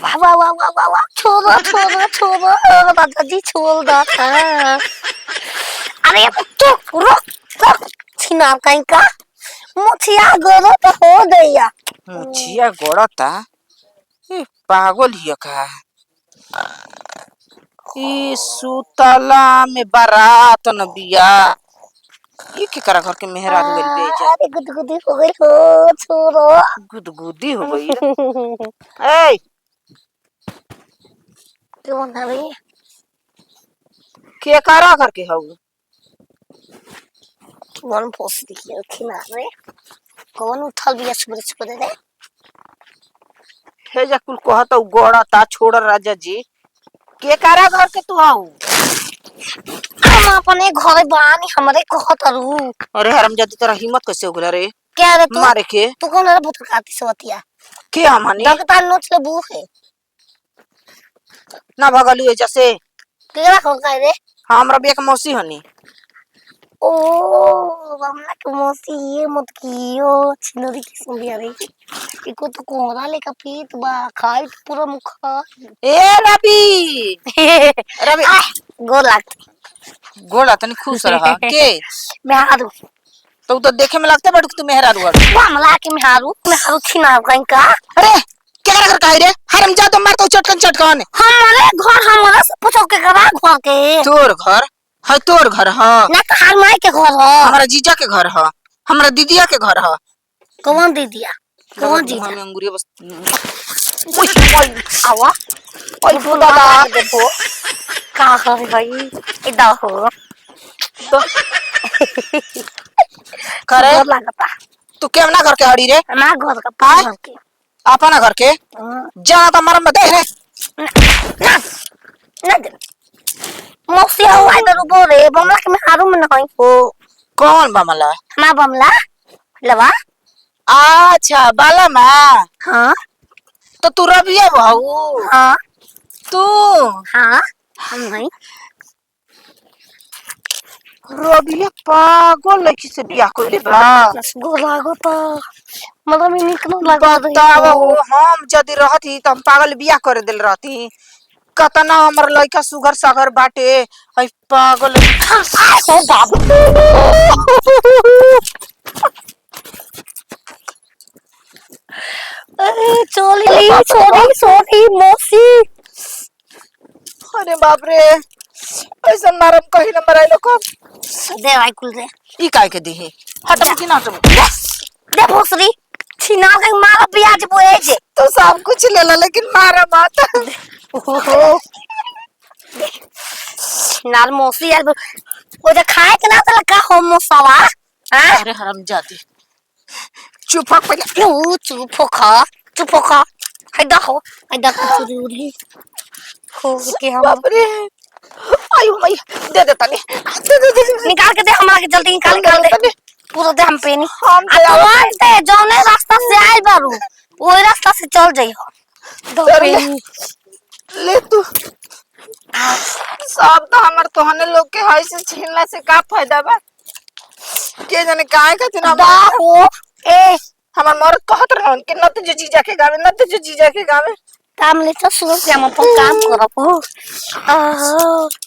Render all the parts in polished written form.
वाह वाह वाह वाह वाह वाह छोड़ो छोड़ो छोड़ो दादा जी छोड़ दो अरे तो रुक रुक छिनार कहीं का मुछिया गोरो तो हो गया मुछिया गोड़ता पागल हिय का ई सुतला में बारात न बिया ये के करा घर के मेहरारू गइल बेजा अरे गुदगुदी हो गई हो छोड़ो गुदगुदी हो गई ए क्यों ना रे के करा घर के हऊ कौन पोस दिया छिनार रे कौन उठल बिया सुबह सुबह रे हे जा कुल कहता गोड़ता छोड़ राजा जी के करा घर के तू हऊ हम अपने घर बानी हमरे कहत रू अरे हरामजादी तेरा हिम्मत कैसे हो गला रे क्या रे तू मारे के तू कौन रे भूत खाती सवतिया के हमनी डॉक्टर नोच ले बू है ना भगलू ए जैसे केरा हो गए रे हमरा भी एक मौसी हनी ओ हमला के मौसी ये मत कियो छिनरी की सुनिया रे इको तो कोहरा लेका पीत बा खाई तो पूरा मुखा ए रवि रवि गो लागती गोड़ा तनी खुश रहा के मेहारू तो देखे में लगता बड़ तू मेहरारू हर हमला के मेहारू छिना कहीं का अरे क्या कर काहे रे हरामजादा मार तो चटकन चटकन हमारे घर हमरा से पूछो के करा घर के तोर घर है तोर घर ह ना तो हर माई के घर है हमारा जीजा के घर ह हमारा दीदिया के घर ह कौन दीदिया कौन जीजा हम अंगूरी बस ओए आवा ओए दादा देखो का है भाई इधर हो तो करे डर लगता तू केवना घर के हड़ी रे ना घर का घर के अपना घर के जा त मर मत दे रे ना ना दे मौसी हो आई तो बोले बमला के मेहारू में नहीं ओ कौन बमला ना बमला लवा अच्छा बाला मां हां तो तू रबिया बहू हां तू हां हम नहीं रबिया पागल लड़की से बियाह कइले बा गो लागो तो मतलब में निकलो लगा दे बताओ हम जदी रहती त हम पागल बियाह कर देल रहती कतना हमर लइका सुगर सागर बाटे हई पागल हो बाबू अरे छोरी मौसी अरे बाप रे ऐसा नरम कहीं न मराइलो को दे भाई कुल दे ई काय के दिही हटम की ना हटम दे भोसरी छिना के मारा प्याज बोए जे तो सब कुछ ले ला लेकिन मारा मत ओहो नाल मौसी यार वो जो खाए के ना तो का हो मौसावा हां अरे हरामजादी चुप हो पहले क्यों चुप खा हैदा चुरी हो के हम बाप रे आयु मई दे दे तनी दे निकाल के दे हमरा के जल्दी निकाल दे पूरा दे हम पे नहीं हम आ तो दे जौने रास्ता से आइल बारू वही रास्ता से चल जाइयो दो पे ले तू सब तो हमर तोहने लोग के हई से छीनला से का फायदा बा के जाने काहे खातिर हम हो ए हमर मर कहत रहन कि न तुझे जीजा के गावे न तुझे जीजा के गावे काम ले तो सुनो क्या हम अपन काम करब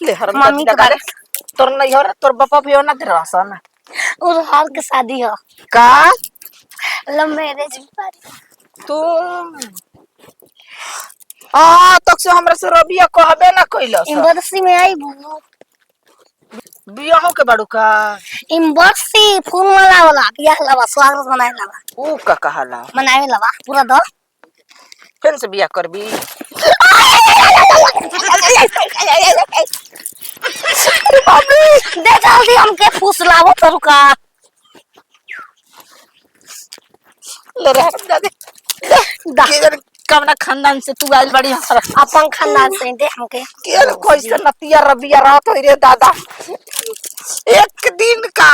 ले हर मम्मी के गावे तोर नहीं हो तोर बापा भी हो ना तेरा सन और हाल के शादी हो का लव मैरिज तू आ तक से हमरा से रबिया कहबे ना कइलस इम्बरसी में आई बू बियाह के बाड़ू का इम्बरसी फूल वाला बियाह लवा स्वागत मनाए लवा ऊ का कहाला मनाए लवा पूरा दो फिर से बियाह करबी दे जल्दी हमके फूस लावो तो रुका ले रे दादी के जन कवना खानदान से तू आइल बड़ी अपन खानदान से दे हमके के कैसे नतिया रबिया रात होई रे दादा एक दिन का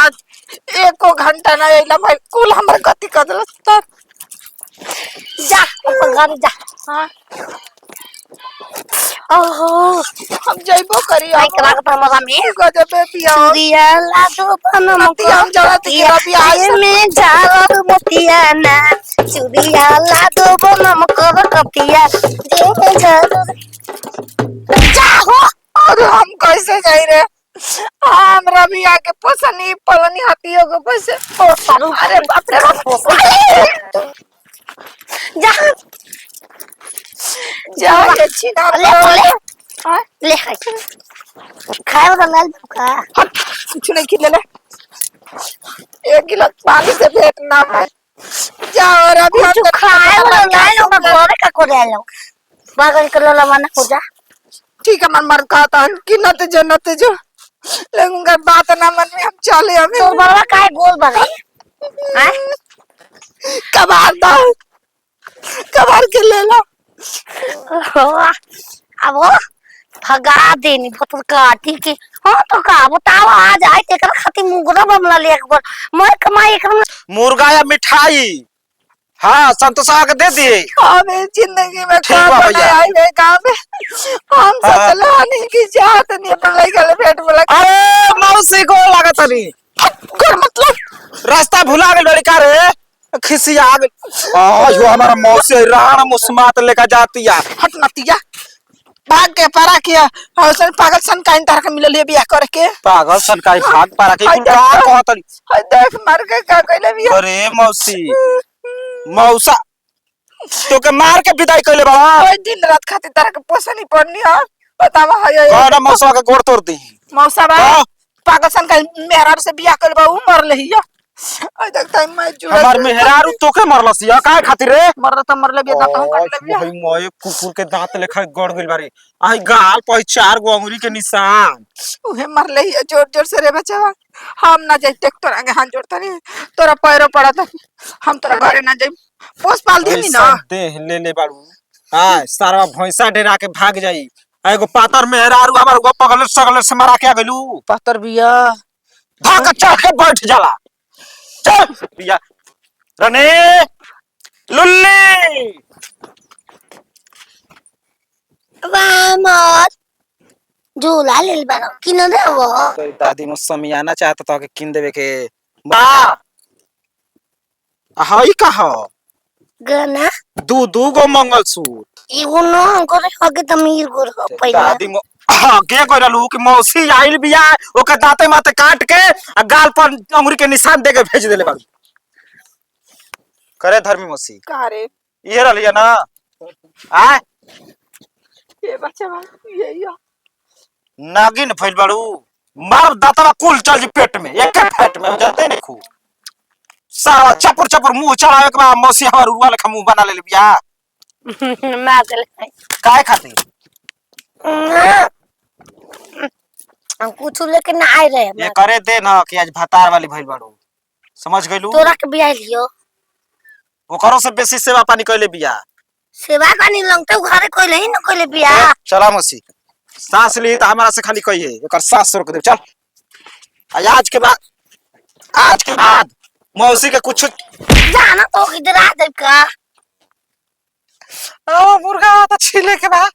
एको घंटा ना आइला भाई कुल हमर गति कदल तक जा अपन घर जा हां ओहो हम जइबो करी आई अब करा का मजा में गजबे बिया चूड़िया लाडो बनम नतिया हम जानत कि रबिया ये में झालर मोतिया ना चूड़िया लाडो बनम कर कतिया जे में झालर जाहो अरे हम कैसे जाई रे हम रबिया के पोसनी पलनी हतियो के पैसे पोसरू अरे बाप रे बाप जा जा के छीना ले ले हां ले खाए वाला लाल का हट कुछ नहीं खिले ले 1 गिलास पानी से पेट ना है जा और अभी कुछ खाए वाला लाल का घरे का को ले लो बागन कर ला माना हो जा ठीक है मन मर कहता है कि नत जो लेकिन अगर बात ना मन में हम चले हमें तो बाबा काय गोल बने हैं कबार के ले लो अब वो भगा देनी भतर काटी के हां तो का बताओ आज आए तेकर खाती मुगरा बमला ले एक बार मैं कमाई कर मुर्गा या मिठाई हाँ संतोषा के दे दिए हमें जिंदगी में ठीक बा भैया। आई है काम में हम सोचले हनी की जात नहीं अपन लई गले पेट में लग अरे मौसी को लागत नहीं कर मतलब रास्ता भुला गए लड़का रे खिसिया आ गई आयो हमारा मौसी राण मुस्मात लेकर जाती है हट नतिया भाग के पारा किया हौसन पागल सन काइन तार के मिलल है बियाह करके पागल सन का भाग पारा के कुल का कहत नहीं हाय देख मार के का कइले बियाह अरे मौसी मौसा तो के मार के विदाई कइले बा ओए दिन रात खातिर तार के पोसनी पड़नी है बतावा हाय कौन मौसा के गोड़ तोड़ दी मौसा बा हाँ। पागल सन का मेहरार से बियाह कर बा मर ले हिया आई देख टाइम में जुड़ा हमार मेहरारू तो के मरलसिया काय खातिर रे मर ले बियाह ना हम कर ले बियाह भाई मोए कुकुर के दांत लेखा गड़ गइल बारी आई गाल पर 4 गो अंगुरी के निशान उहे मर ले हिया जोर जोर से रे बचावा हम ना जाई ट्रैक्टर आगे हाथ जोड़ता नहीं तोरा पैरो पड़त हम तोरा घरे ना जाई पोस पाल दी ना देह ले ले बाड़ू हां सारा भैंसा डेरा के भाग जाई एगो पातर मेहरारू हमार गो पगल सगल से मारा के गइलू पातर बिया भाग चढ़ के बैठ जाला चल बिया रने लुल्ली वामत झूला ले बारो किन देबो तेरी दादी मो समियाना चाहता था कि किन देवे के बा हाई कहा गना दू गो मंगलसूत्र एगो न करे हगे तमीर गोर हो पहिला दादी मो के कइलू कि मौसी आइल बिया ओके दांते माते काट के आ गाल पर अंगुरी के निशान दे के भेज देले बाड़ू करे धर्मी मौसी का रे ये रहलिया ना आ ये बच्चा बा ये या नागिन फैल बाड़ू मार दांतवा कुल चल जी पेट में एक फेट में जाते नहीं खू सारा चपर चपर मुंह चढ़ावे के बाद मौसी हमार उवा लेखा मुंह बना ले बिया मैं चल काय खातिर हम कुछ लेके ना आए रहे ये करे दे ना कि आज भतार वाली भइल बाड़ू समझ गइलू तोरा के बियाह लियो ओकरो से बेसी सेवा पानी कइले बिया सेवा कानी लंगते घरे कोइले ही न कोइले बियाह चला मौसी सांस ली तो हमारा से खाली कहिए एकर सांस रोक दे चल आज के बाद मौसी के कुछ जाना तो इधर आ जाए का मुर्गा तो छीले के बाद